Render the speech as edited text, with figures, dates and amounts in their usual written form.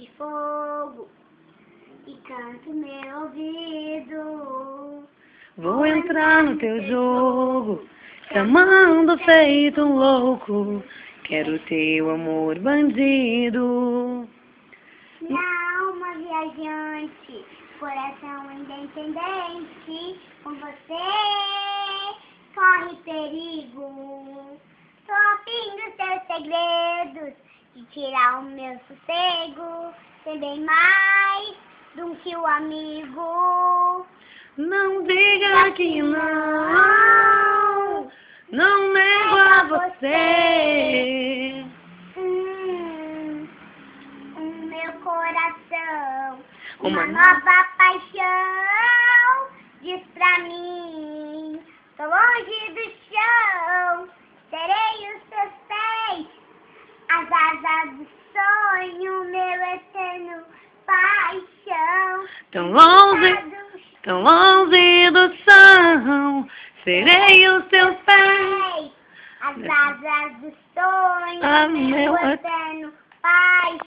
de fogo e canto meu ouvido. Vou entrar no teu jogo, te amando feito um louco. Quero teu amor bandido. Minha alma viajante, coração independente, com você corre perigo. Tô a fim dos teus segredos, de tirar o meu sossego, ser bem mais do que o amigo. Não diga que não, não nego a você. O meu coração, Uma uma nova paixão, diz pra mim, tô longe do chão, serei os teus pés, as asas do sonho, meu eterno paixão. Tão longe do chão, serei os teus pés, As asas do sonho, Ah, meu meu eterno paixão.